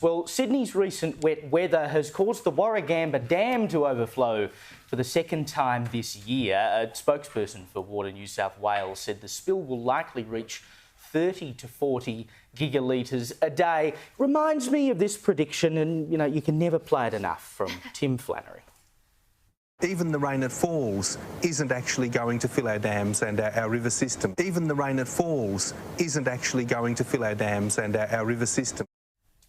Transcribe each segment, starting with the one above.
Well, Sydney's recent wet weather has caused the Warragamba Dam to overflow for the second time this year. A spokesperson for Water New South Wales said the spill will likely reach 30 to 40 gigalitres a day. Reminds me of this prediction, and, you can never play it enough, from Tim Flannery. Even the rain that falls isn't actually going to fill our dams and our river system. Even the rain that falls isn't actually going to fill our dams and our river system.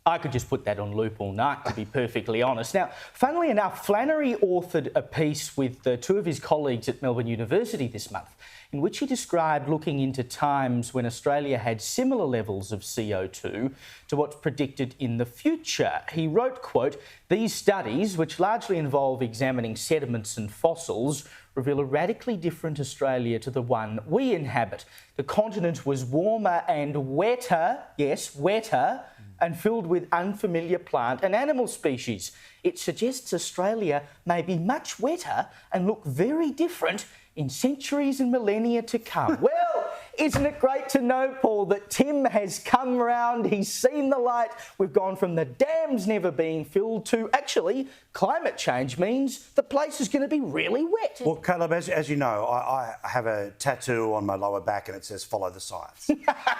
I could just put that on loop all night, to be perfectly honest. Now, funnily enough, Flannery authored a piece with two of his colleagues at Melbourne University this month, in which he described looking into times when Australia had similar levels of CO2 to what's predicted in the future. He wrote, quote, "These studies, which largely involve examining sediments and fossils, reveal a radically different Australia to the one we inhabit. The continent was warmer and wetter, yes, wetter, and filled with unfamiliar plant and animal species. It suggests Australia may be much wetter and look very different in centuries and millennia to come." Well, isn't it great to know, Paul, that Tim has come round, he's seen the light. We've gone from the dams never being filled to actually climate change means the place is going to be really wet. Well, Caleb, as you know, I have a tattoo on my lower back and it says "Follow the science."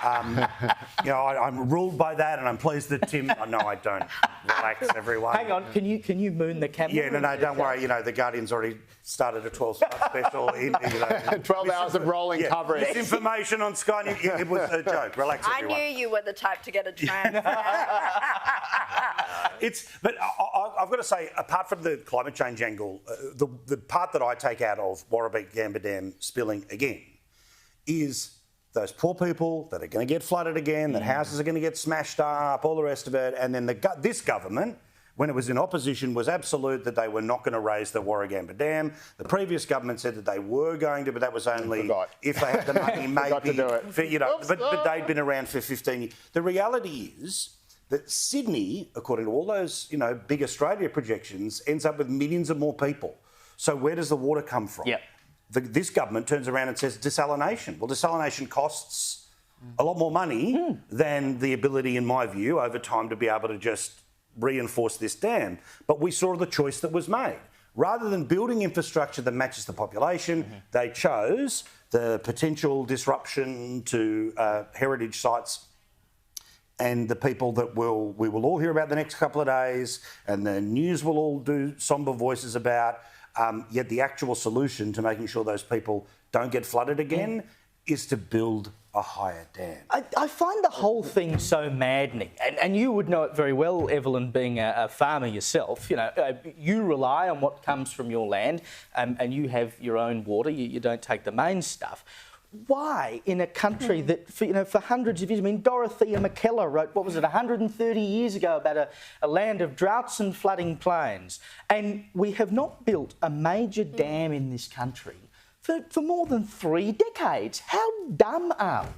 I'm ruled by that, and I'm pleased that Tim. No, I don't. Relax, everyone. Hang on, can you moon the camera? Yeah, no, don't worry. The Guardian's already started a 12-star special. 12 hours of rolling coverage. Misinformation on Sky News. It was a joke. Relax, everyone. I knew you were the type to get a transfer. But I've got to say, apart from the climate change angle, the part that I take out of Warragamba Dam spilling again is those poor people that are going to get flooded again, that houses are going to get smashed up, all the rest of it. And then this government, when it was in opposition, was absolute that they were not going to raise the Warragamba Dam. The previous government said that they were going to, but that was only if they had the money, maybe. But they'd been around for 15 years. The reality is that Sydney, according to all those big Australia projections, ends up with millions of more people. So where does the water come from? Yep. This government turns around and says desalination. Well, desalination costs a lot more money than the ability, in my view, over time to be able to just reinforce this dam. But we saw the choice that was made. Rather than building infrastructure that matches the population, they chose the potential disruption to heritage sites and the people that we will all hear about the next couple of days, and the news will all do sombre voices about. Yet the actual solution to making sure those people don't get flooded again is to build a higher dam. I find the whole thing so maddening, and you would know it very well, Evelyn, being a farmer yourself. You rely on what comes from your land, and you have your own water. You don't take the main stuff. Why, in a country that, for hundreds of years, Dorothea McKellar wrote, 130 years ago about a land of droughts and flooding plains, and we have not built a major dam in this country for more than 3 decades. How dumb are we?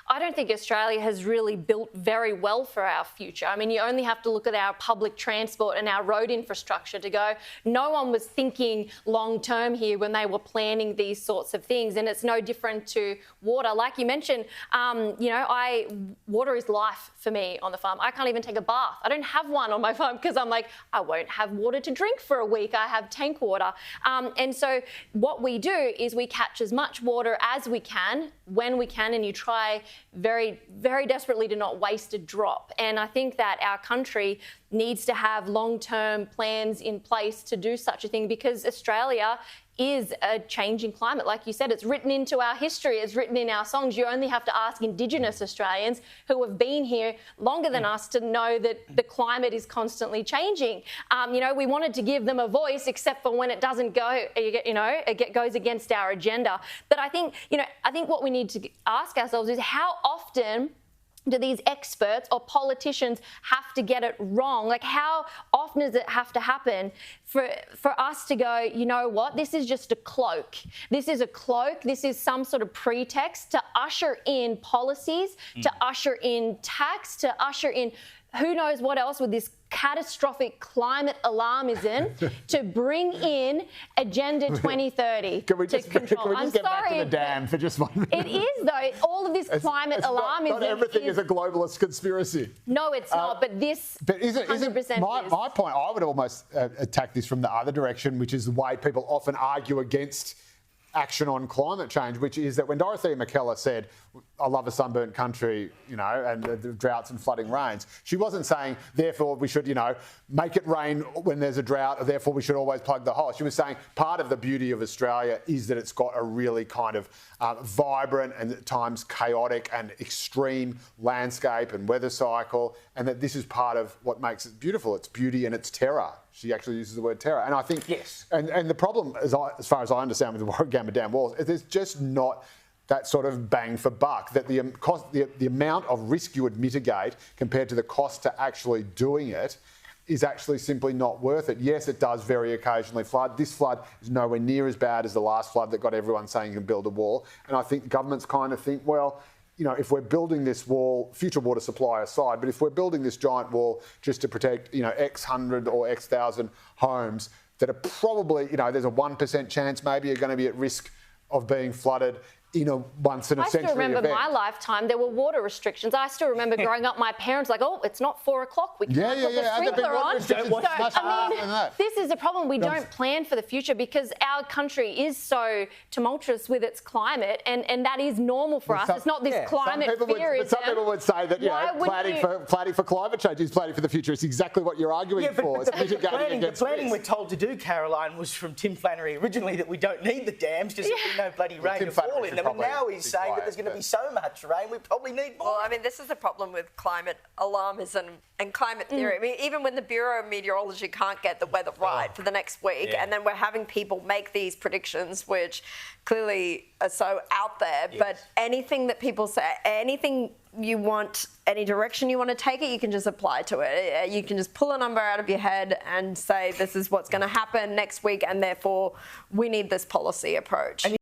I don't think Australia has really built very well for our future. You only have to look at our public transport and our road infrastructure to go, no one was thinking long term here when they were planning these sorts of things. And it's no different to water. Like you mentioned, water is life for me on the farm. I can't even take a bath. I don't have one on my farm because I'm like, I won't have water to drink for a week. I have tank water. And so what we do is we catch as much water as we can when we can, and you try very, very desperately to not waste a drop. And I think that our country needs to have long-term plans in place to do such a thing, because Australia is a changing climate. Like you said, it's written into our history, it's written in our songs. You only have to ask Indigenous Australians who have been here longer than us to know that the climate is constantly changing. We wanted to give them a voice, except for when it doesn't go, it goes against our agenda. But I think what we need to ask ourselves is, how often do these experts or politicians have to get it wrong? Like, how often does it have to happen for us to go, you know what, this is just a cloak. This is a cloak. This is some sort of pretext to usher in policies, to usher in tax, to usher in who knows what else with this catastrophic climate alarmism to bring in Agenda 2030 Can we just, to control. can we just get back to the dam for just 1 minute? It is, though. All of this climate alarmism. Not everything is a globalist conspiracy. No, it's not. But this. But isn't 100% my point? I would almost attack this from the other direction, which is the way people often argue against action on climate change, which is that when Dorothea McKellar said, I love a sunburnt country, you know, and the droughts and flooding rains, she wasn't saying, therefore, we should, you know, make it rain when there's a drought, or therefore we should always plug the hole. She was saying part of the beauty of Australia is that it's got a really kind of vibrant and at times chaotic and extreme landscape and weather cycle, and that this is part of what makes it beautiful. It's beauty and it's terror. She actually uses the word terror. And I think, yes. And the problem, as far as I understand with the Warragamba Dam walls, is there's just not that sort of bang for buck, that the amount of risk you would mitigate compared to the cost to actually doing it is actually simply not worth it. Yes, it does very occasionally flood. This flood is nowhere near as bad as the last flood that got everyone saying you can build a wall. And I think governments kind of think, well, you know, if we're building this wall, future water supply aside, but if we're building this giant wall just to protect, you know, X hundred or X thousand homes that are probably, you know, there's a 1% chance maybe are going to be at risk of being flooded in a once in a century I still remember event. my lifetime, there were water restrictions. I still remember growing up, my parents like, oh, it's not 4 o'clock, we can't put the sprinkler on. This is a problem. We don't plan for the future because our country is so tumultuous with its climate, and that is normal for us. It's not this climate fearism. Some people would say that, you know, planning for climate change is planning for the future. It's exactly what you're arguing for. The planning we're told to do, Caroline, was from Tim Flannery originally, that we don't need the dams because there's no bloody rain to fall in them. And now he's saying that there's going to be so much rain, we probably need more. Well, I mean, this is the problem with climate alarmism and climate theory. I mean, even when the Bureau of Meteorology can't get the weather right for the next week, and then we're having people make these predictions, which clearly are so out there, but anything that people say, anything you want, any direction you want to take it, you can just apply to it. You can just pull a number out of your head and say, this is what's going to happen next week, and therefore we need this policy approach.